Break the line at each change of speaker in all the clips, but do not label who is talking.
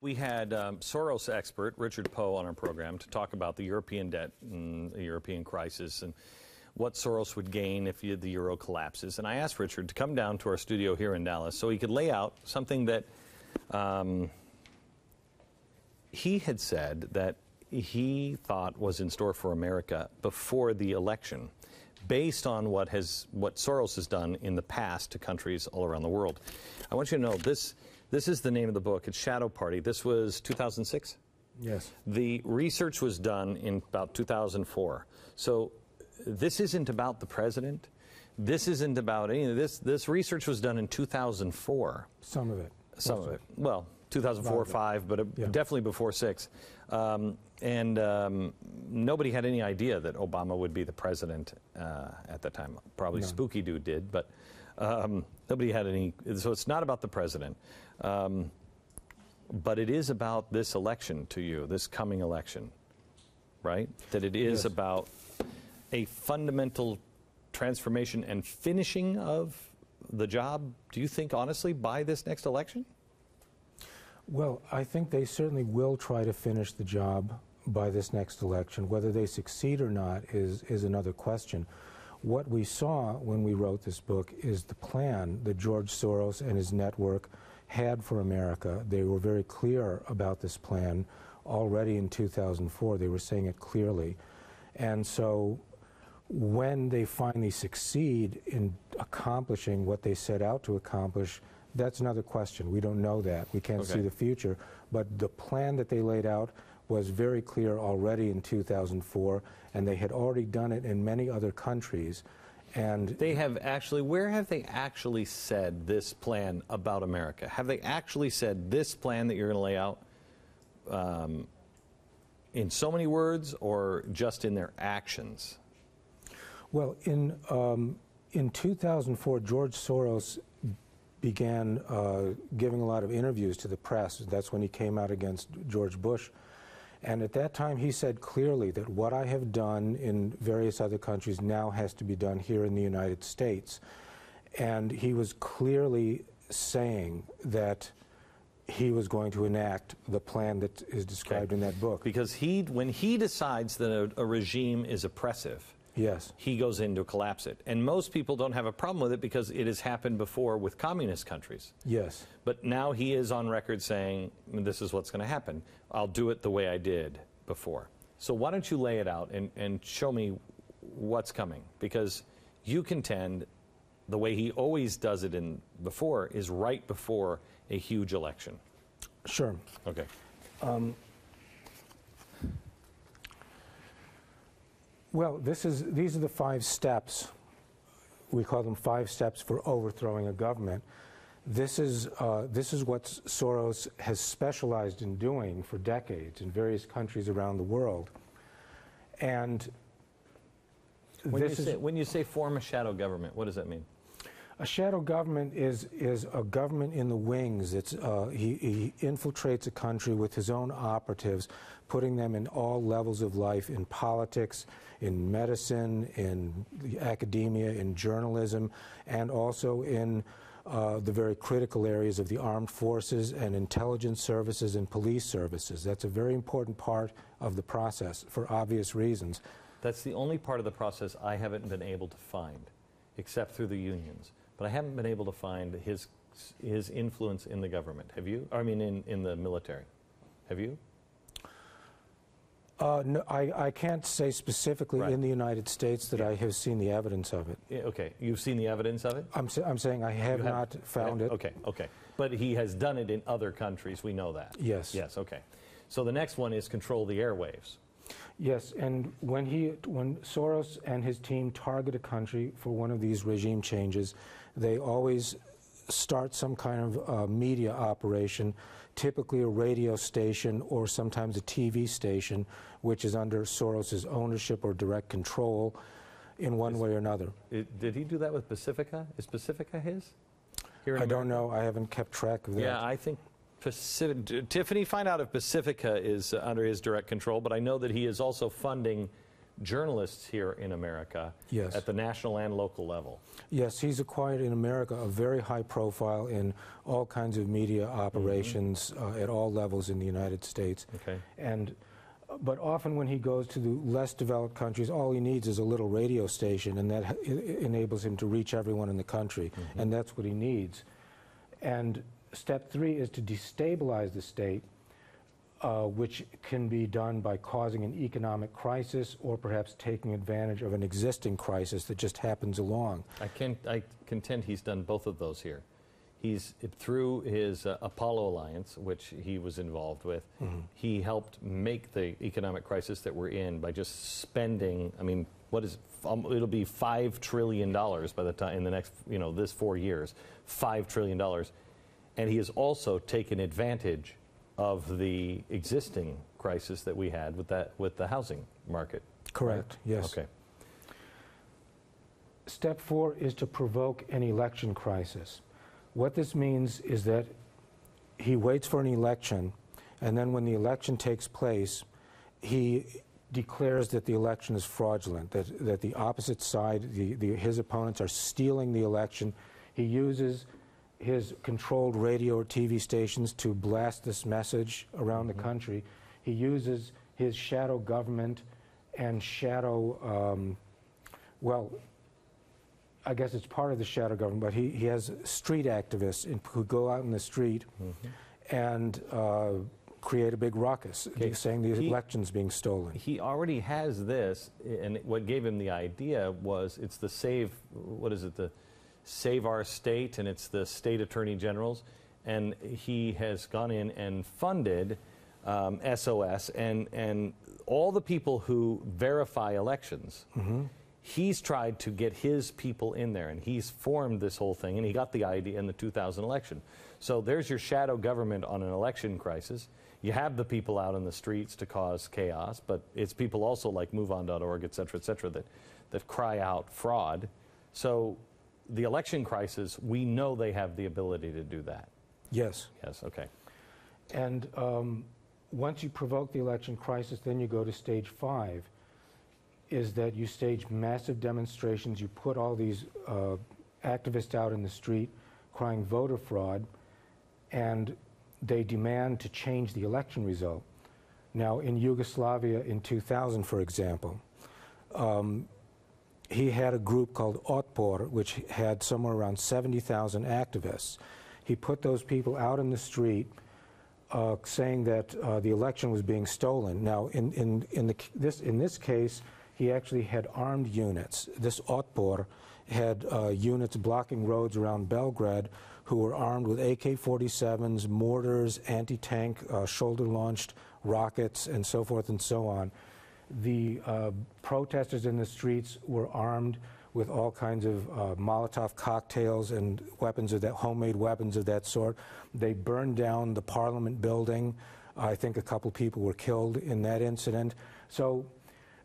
We had Soros expert Richard Poe on our program to talk about the European debt and the European crisis and what Soros would gain if the euro collapses. And I asked Richard to come down to our studio here in Dallas so he could lay out something that he had said that he thought was in store for America before the election, based on what Soros has done in the past to countries all around the world. I want you to know this. This is the name of the book. It's Shadow Party. This was 2006?
Yes.
The research was done in about 2004. So this isn't about the president. This isn't about any of this. This research was done in 2004.
Some of it.
Some of it. Well, 2004, 5, but yeah, definitely before 6. Nobody had any idea that Obama would be the president at the time. Probably Spooky Dude did, but nobody had any. So it's not about the president. But it is about this election to you, this coming election, right? That it is about a fundamental transformation and finishing of the job, do you think, honestly, by this next election?
Well, I think they certainly will try to finish the job by this next election. Whether they succeed or not is another question. What we saw when we wrote this book is the plan that George Soros and his network had for America. They were very clear about this plan already in 2004. They were saying it clearly. And so when they finally succeed in accomplishing what they set out to accomplish, that's another question. We don't know that. We can't see the future. But the plan that they laid out was very clear already in 2004, and they had already done it in many other countries. And
they have actually, where have they actually said this plan about America? Have they actually said this plan that you're going to lay out in so many words, or just in their actions?
Well, in 2004, George Soros began giving a lot of interviews to the press. That's when he came out against George Bush. And at that time, he said clearly that what I have done in various other countries now has to be done here in the United States. And he was clearly saying that he was going to enact the plan that is described in that book.
Because when he decides that a regime is oppressive, he goes in to collapse it. And most people don't have a problem with it because it has happened before with communist countries.
Yes.
But now he is on record saying, this is what's going to happen. I'll do it the way I did before. So why don't you lay it out and show me what's coming? Because you contend the way he always does it before is right before a huge election.
Sure.
Okay.
Well, these are the 5 steps. We call them 5 steps for overthrowing a government. This is what Soros has specialized in doing for decades in various countries around the world. And
when you say form a shadow government, what does that mean?
A shadow government is a government in the wings. He infiltrates a country with his own operatives, putting them in all levels of life, in politics, in medicine, in academia, in journalism, and also in the very critical areas of the armed forces and intelligence services and police services. That's a very important part of the process for obvious reasons.
That's the only part of the process I haven't been able to find, except through the unions. But I haven't been able to find his influence in the government. Have you? I mean, in the military. Have you?
No, I can't say specifically in the United States that I have seen the evidence of it.
Yeah, okay, you've seen the evidence of it?
I'm saying I have not found it.
Okay, okay. But he has done it in other countries, we know that.
Yes.
Yes, okay. So the next one is control the airwaves.
Yes, and when Soros and his team target a country for one of these regime changes, they always start some kind of media operation, typically a radio station or sometimes a TV station, which is under Soros's ownership or direct control in one way or another.
Did he do that with Pacifica? Is Pacifica his?
I don't know. I haven't kept track of that.
Yeah, I think Tiffany, find out if Pacifica is under his direct control, but I know that he is also funding journalists here in America
Yes.
at the national and local level.
Yes, he's acquired in America a very high profile in all kinds of media operations at all levels in the United States.
Okay.
But often when he goes to the less developed countries, all he needs is a little radio station, and that enables him to reach everyone in the country, and that's what he needs. And step 3 is to destabilize the state, which can be done by causing an economic crisis or perhaps taking advantage of an existing crisis that just happens along.
I contend he's done both of those here. He's, through his Apollo Alliance, which he was involved with, he helped make the economic crisis that we're in by just spending, I mean, what is it? It'll be $5 trillion by the time, in the next, this 4 years, $5 trillion. And he has also taken advantage of the existing crisis that we had with the housing market.
Correct,
right?
yes.
Okay.
Step 4 is to provoke an election crisis. What this means is that he waits for an election, and then when the election takes place, he declares that the election is fraudulent, that the opposite side, his opponents, are stealing the election. He uses his controlled radio or TV stations to blast this message around the country. He uses his shadow government and shadow, well, I guess it's part of the shadow government, but he has street activists who go out in the street and create a big ruckus, saying the election's being stolen.
He already has this, and what gave him the idea was it's the the Save Our State, and it's the state attorney generals, and he has gone in and funded SOS and all the people who verify elections. He's tried to get his people in there, and he's formed this whole thing, and he got the idea in the 2000 election. So there's your shadow government on an election crisis. You have the people out in the streets to cause chaos, but it's people also like MoveOn.org, et cetera, that cry out fraud. So the election crisis, we know they have the ability to do that.
Yes.
Yes, okay.
And once you provoke the election crisis, then you go to stage 5, is that you stage massive demonstrations. You put all these activists out in the street crying voter fraud, and they demand to change the election result. Now, in Yugoslavia in 2000, for example, he had a group called Otpor, which had somewhere around 70,000 activists. He put those people out in the street saying that the election was being stolen. Now, in this case, he actually had armed units. This Otpor had units blocking roads around Belgrade who were armed with AK-47s, mortars, anti-tank, shoulder-launched rockets, and so forth and so on. The protesters in the streets were armed with all kinds of Molotov cocktails and weapons of that, homemade weapons of that sort. They burned down the Parliament building. I think a couple people were killed in that incident. So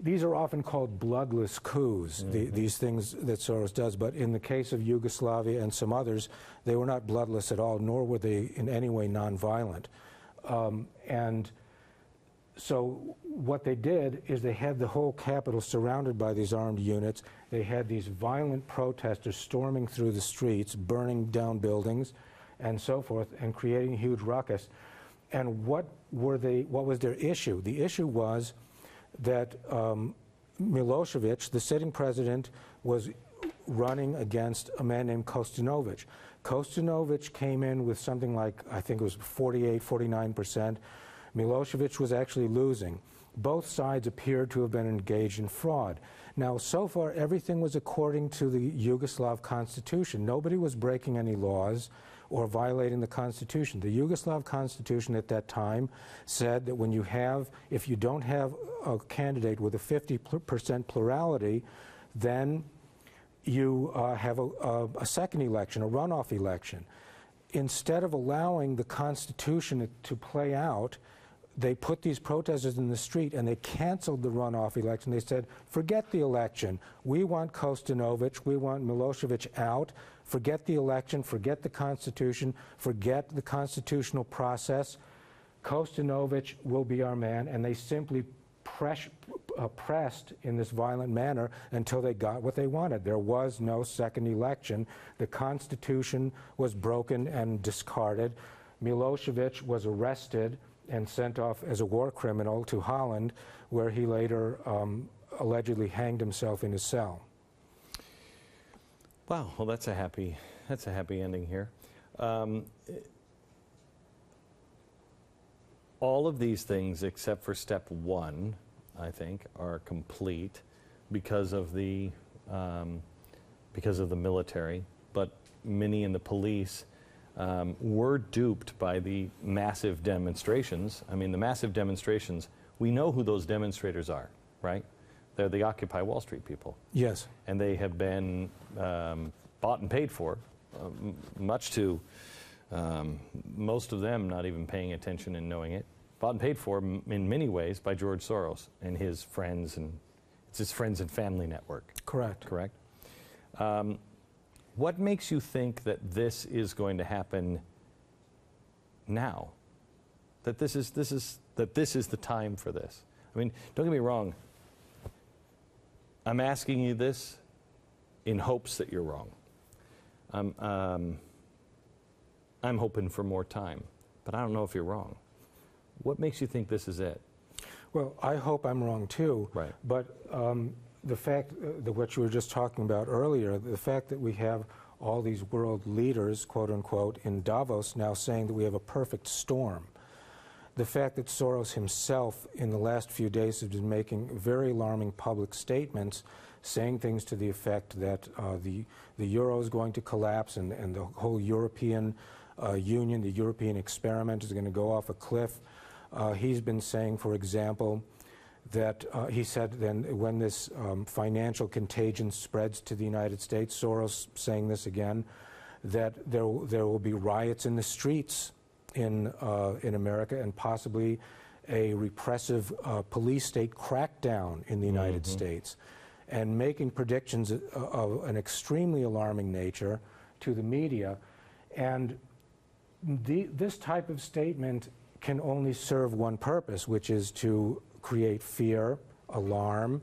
these are often called bloodless coups, these things that Soros does. But in the case of Yugoslavia and some others, they were not bloodless at all, nor were they in any way nonviolent. And so what they did is they had the whole capital surrounded by these armed units. They had these violent protesters storming through the streets, burning down buildings, and so forth, and creating a huge ruckus. And what was their issue? The issue was that Milosevic, the sitting president, was running against a man named Kostanovic. Kostanovic came in with something like, I think it was 48, 49%. Milosevic was actually losing. Both sides appeared to have been engaged in fraud. Now, so far, everything was according to the Yugoslav constitution. Nobody was breaking any laws or violating the constitution. The Yugoslav constitution at that time said that if you don't have a candidate with a 50% plurality, then you have a second election, a runoff election. Instead of allowing the constitution to play out, they put these protesters in the street and they canceled the runoff election. They said, forget the election. We want Kostanovic, we want Milosevic out. Forget the election, forget the Constitution, forget the constitutional process. Kostanovic will be our man, and they simply pressed in this violent manner until they got what they wanted. There was no second election. The Constitution was broken and discarded. Milosevic was arrested and sent off as a war criminal to Holland, where he later allegedly hanged himself in his cell.
Wow, well, that's a happy ending here. All of these things, except for step one, I think, are complete because of the military. But many in the police were duped by the massive demonstrations. I mean, the massive demonstrations. We know who those demonstrators are, right? They're the Occupy Wall Street people.
Yes. And
they have been bought and paid for, much to most of them not even paying attention and knowing it. Bought and paid for in many ways by George Soros and his friends, and it's his friends and family network.
Correct.
Correct. What makes you think that this is going to happen now? That this is the time for this? I mean, don't get me wrong. I'm asking you this in hopes that you're wrong. I'm hoping for more time, but I don't know if you're wrong. What makes you think this is it?
Well, I hope I'm wrong too.
Right.
But the fact that what you were just talking about earlier, the fact that we have all these world leaders, quote unquote, in Davos now saying that we have a perfect storm. The fact that Soros himself in the last few days has been making very alarming public statements, saying things to the effect that the euro is going to collapse and the whole European Union, the European experiment is going to go off a cliff. He's been saying, for example, that he said then when this financial contagion spreads to the United States, Soros saying this again, that there will be riots in the streets in America and possibly a repressive police state crackdown in the United States, and making predictions of an extremely alarming nature to the media. And this type of statement can only serve one purpose, which is to create fear, alarm,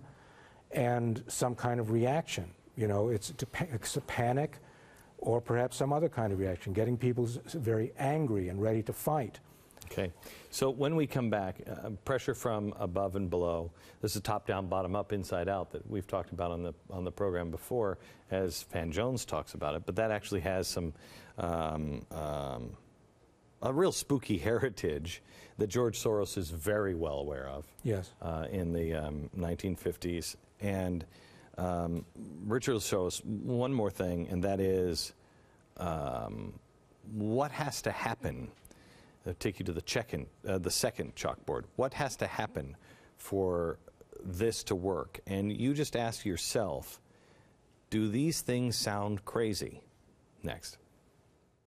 and some kind of reaction. You know, it's a panic, or perhaps some other kind of reaction, getting people very angry and ready to fight.
Okay. So when we come back, pressure from above and below. This is top down, bottom up, inside out that we've talked about on the program before, as Van Jones talks about it. But that actually has some a real spooky heritage that George Soros is very well aware of.
Yes.
In the 1950s. And Richard will show us one more thing, and that is what has to happen. I'll take you to the second chalkboard. What has to happen for this to work? And you just ask yourself, do these things sound crazy? Next.